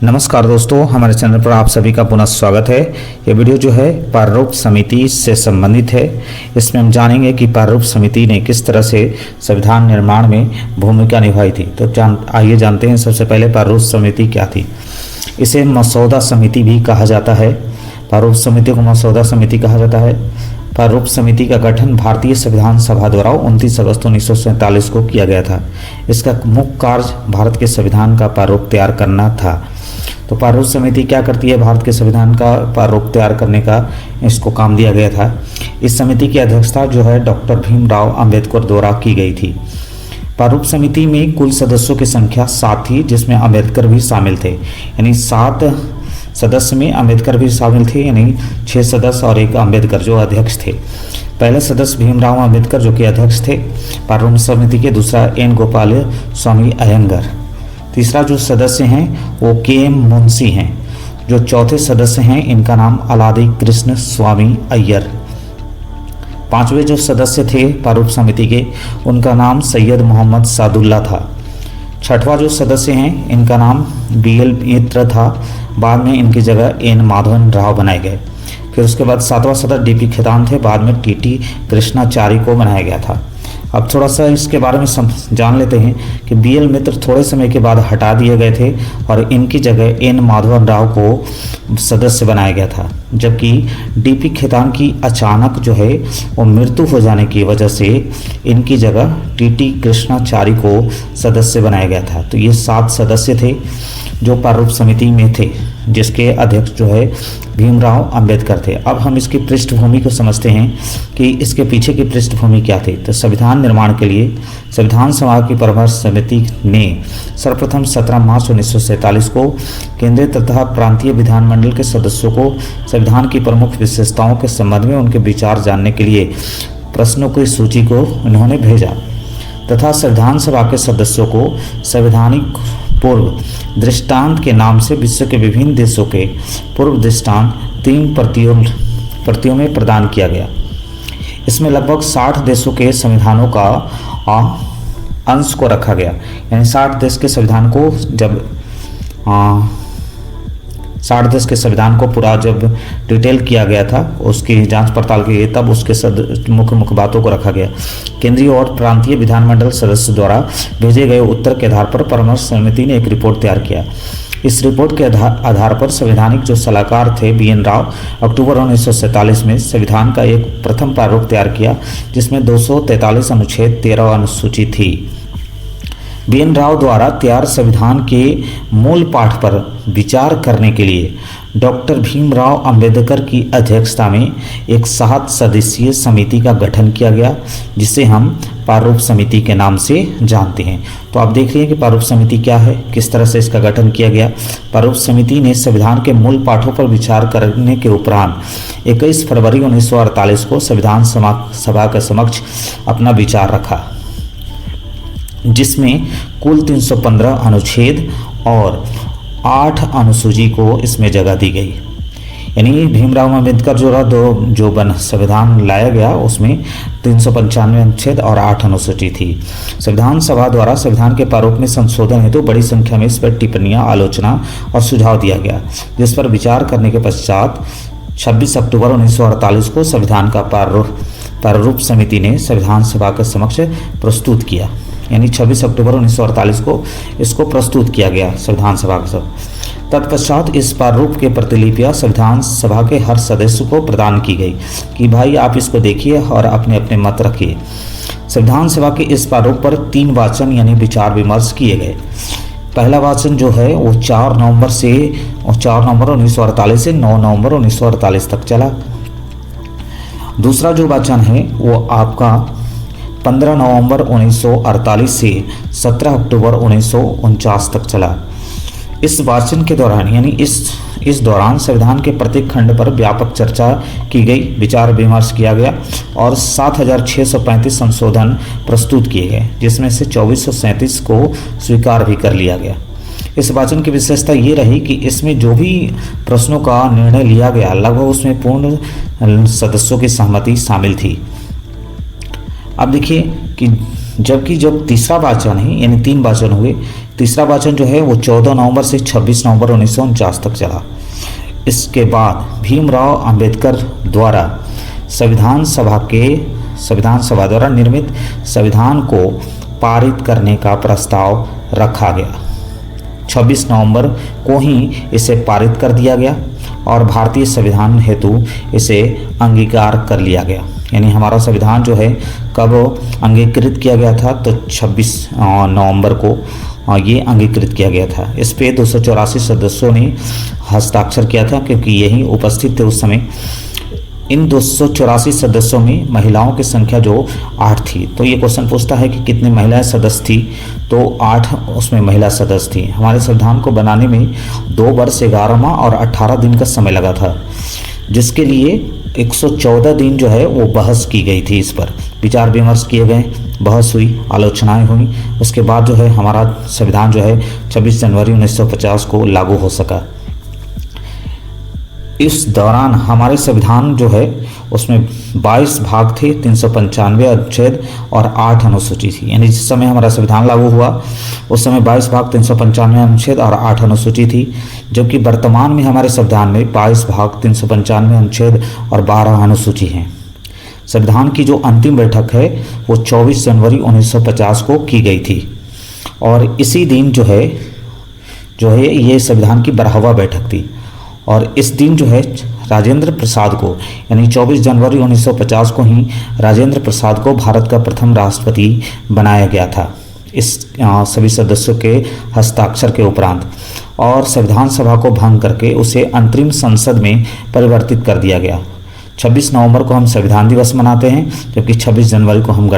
नमस्कार दोस्तों, हमारे चैनल पर आप सभी का पुनः स्वागत है। ये वीडियो जो है प्रारूप समिति से संबंधित है। इसमें हम जानेंगे कि प्रारूप समिति ने किस तरह से संविधान निर्माण में भूमिका निभाई थी। तो आइए जानते हैं सबसे पहले प्रारूप समिति क्या थी। इसे मसौदा समिति भी कहा जाता है। प्रारूप समिति को मसौदा समिति कहा जाता है। प्रारूप समिति का गठन भारतीय संविधान सभा द्वारा 29 अगस्त 1947 को किया गया था। इसका मुख्य कार्य भारत के संविधान का प्रारूप तैयार करना था। तो प्रारूप समिति क्या करती है? भारत के संविधान का प्रारूप तैयार करने का इसको काम दिया गया था। इस समिति की अध्यक्षता जो है डॉक्टर भीमराव अंबेडकर द्वारा की गई थी। प्रारूप समिति में कुल सदस्यों की संख्या 7 थी, जिसमें अंबेडकर भी शामिल थे। यानी 7 सदस्य में अंबेडकर भी शामिल थे, यानी 6 सदस्य और एक अंबेडकर जो अध्यक्ष थे। पहले सदस्य भीमराव अंबेडकर जो कि अध्यक्ष थे प्रारूप समिति के। दूसरा एन गोपाल स्वामी अयंगर। तीसरा जो सदस्य हैं वो के.एम. मुंशी हैं। जो चौथे सदस्य हैं इनका नाम अलादी कृष्ण स्वामी अय्यर। पांचवें जो सदस्य थे प्रारूप समिति के उनका नाम सैयद मोहम्मद सादुल्ला था। छठवां जो सदस्य हैं इनका नाम बी.एल. मित्र था। बाद में इनकी जगह एन माधवन राव बनाए गए। फिर उसके बाद 7वां सदस्य डी.पी. खेतान थे। बाद में टी.टी. कृष्णाचारी को बनाया गया था। अब थोड़ा सा इसके बारे में जान लेते हैं कि बी.एल. मित्र थोड़े समय के बाद हटा दिए गए थे और इनकी जगह एन माधवन राव को सदस्य बनाया गया था। जबकि डी.पी. खेतान की अचानक जो है वो मृत्यु हो जाने की वजह से इनकी जगह टी.टी. कृष्णाचारी को सदस्य बनाया गया था। तो ये 7 सदस्य थे जो प्रारूप समिति में थे, जिसके अध्यक्ष जो है भीमराव अंबेडकर थे। अब हम इसकी पृष्ठभूमि को समझते हैं कि इसके पीछे की पृष्ठभूमि क्या थी। तो संविधान निर्माण के लिए संविधान सभा की परामर्श समिति ने सर्वप्रथम 17 मार्च 1947 को केंद्रीय तथा प्रांतीय विधानमंडल के सदस्यों को संविधान की प्रमुख विशेषताओं के संबंध में उनके विचार जानने के लिए प्रश्नों की सूची को उन्होंने भेजा तथा संविधान सभा के सदस्यों को संवैधानिक पूर्व दृष्टांत के नाम से विश्व के विभिन्न देशों के पूर्व दृष्टांत 3 प्रतियों में प्रदान किया गया। इसमें लगभग 60 देशों के संविधानों का अंश को रखा गया। यानी 60 देश के संविधान को जब 60 देश के संविधान को पूरा जब डिटेल किया गया था, उसकी जांच पड़ताल की गई, तब उसके मुख्य बातों को रखा गया। केंद्रीय और प्रांतीय विधानमंडल सदस्य द्वारा भेजे गए उत्तर के आधार पर परामर्श समिति ने एक रिपोर्ट तैयार किया। इस रिपोर्ट के आधार पर संवैधानिक जो सलाहकार थे बी.एन. राव अक्टूबर 1947 में संविधान का एक प्रथम प्रारूप तैयार किया, जिसमें 243 अनुच्छेद 13 अनुसूची थी। बी.एन. राव द्वारा तैयार संविधान के मूल पाठ पर विचार करने के लिए डॉक्टर भीमराव अंबेडकर की अध्यक्षता में एक 7 सदस्यीय समिति का गठन किया गया, जिसे हम प्रारूप समिति के नाम से जानते हैं। तो आप देख रहे हैं कि प्रारूप समिति क्या है, किस तरह से इसका गठन किया गया। प्रारूप समिति ने संविधान के मूल पाठों पर विचार करने के उपरांत 21 फरवरी 1948 को संविधान सभा के समक्ष अपना विचार रखा, जिसमें कुल 315 अनुच्छेद और 8 अनुसूची को इसमें जगह दी गई। यानी भीमराव अंबेडकर जो संविधान लाया गया उसमें 395 अनुच्छेद और 8 अनुसूची थी। संविधान सभा द्वारा संविधान के प्रारूप में संशोधन हेतु तो बड़ी संख्या में इस पर टिप्पणियां, आलोचना और सुझाव दिया गया, जिस पर विचार करने के पश्चात 26 अक्टूबर 1948 को संविधान का प्रारूप समिति ने संविधान सभा के समक्ष प्रस्तुत किया। यानी 26 अक्टूबर 1948 को इसको प्रस्तुत किया गया संविधान सभा के सब। तत्पश्चात इस प्रारूप के प्रतिलिपियां संविधान सभा के हर सदस्य को प्रदान की गई कि भाई आप इसको देखिए और अपने अपने मत रखिए। संविधान सभा के इस प्रारूप पर 3 वाचन यानी विचार विमर्श किए गए। पहला वाचन जो है वो 4 नवंबर 1948 से 9 नवंबर 1948 तक चला। दूसरा जो वाचन है वो आपका 15 नवंबर 1948 से 17 अक्टूबर 1949 तक चला। इस वाचन के दौरान यानी इस दौरान संविधान के प्रत्येक खंड पर व्यापक चर्चा की गई, विचार विमर्श किया गया और 7635 संशोधन प्रस्तुत किए गए, जिसमें से 2437 को स्वीकार भी कर लिया गया। इस वाचन की विशेषता ये रही कि इसमें जो भी प्रश्नों का निर्णय लिया गया लगभग उसमें पूर्ण सदस्यों की सहमति शामिल थी। अब देखिए कि जब तीसरा वाचन है, यानी 3 वाचन हुए, तीसरा वाचन जो है वो 14 नवंबर से 26 नवंबर 1949 तक चला। इसके बाद भीमराव अंबेडकर द्वारा संविधान सभा द्वारा निर्मित संविधान को पारित करने का प्रस्ताव रखा गया। 26 नवंबर को ही इसे पारित कर दिया गया और भारतीय संविधान हेतु इसे अंगीकार कर लिया गया। यानी हमारा संविधान जो है कब अंगीकृत किया गया था, तो 26 नवंबर को ये अंगीकृत किया गया था। इस पे 284 सदस्यों ने हस्ताक्षर किया था, क्योंकि यही उपस्थित थे उस समय। इन 284 सदस्यों में महिलाओं की संख्या जो 8 थी। तो ये क्वेश्चन पूछता है कि कितनी महिलाएं सदस्य थी, तो 8 उसमें महिला सदस्य थी। हमारे संविधान को बनाने में 2 वर्ष 11 माह और 18 दिन का समय लगा था, जिसके लिए 114 दिन जो है वो बहस की गई थी। इस पर विचार विमर्श किए गए, बहस हुई, आलोचनाएं हुई। उसके बाद जो है हमारा संविधान जो है 26 जनवरी 1950 को लागू हो सका। इस दौरान हमारे संविधान जो है उसमें 22 भाग थे, 395 अनुच्छेद और 8 अनुसूची थी। यानी जिस समय हमारा संविधान लागू हुआ उस समय 22 भाग, 395 अनुच्छेद और 8 अनुसूची थी, जबकि वर्तमान में हमारे संविधान में 22 भाग, 395 अनुच्छेद और 12 अनुसूची हैं। संविधान की जो अंतिम बैठक है वो 24 जनवरी 1950 को की गई थी और इसी दिन जो है ये संविधान की 12वां बैठक थी। और इस दिन जो है राजेंद्र प्रसाद को, यानी 24 जनवरी 1950 को ही राजेंद्र प्रसाद को भारत का प्रथम राष्ट्रपति बनाया गया था, इस सभी सदस्यों के हस्ताक्षर के उपरांत। और संविधान सभा को भंग करके उसे अंतरिम संसद में परिवर्तित कर दिया गया। 26 नवंबर को हम संविधान दिवस मनाते हैं, जबकि 26 जनवरी को हम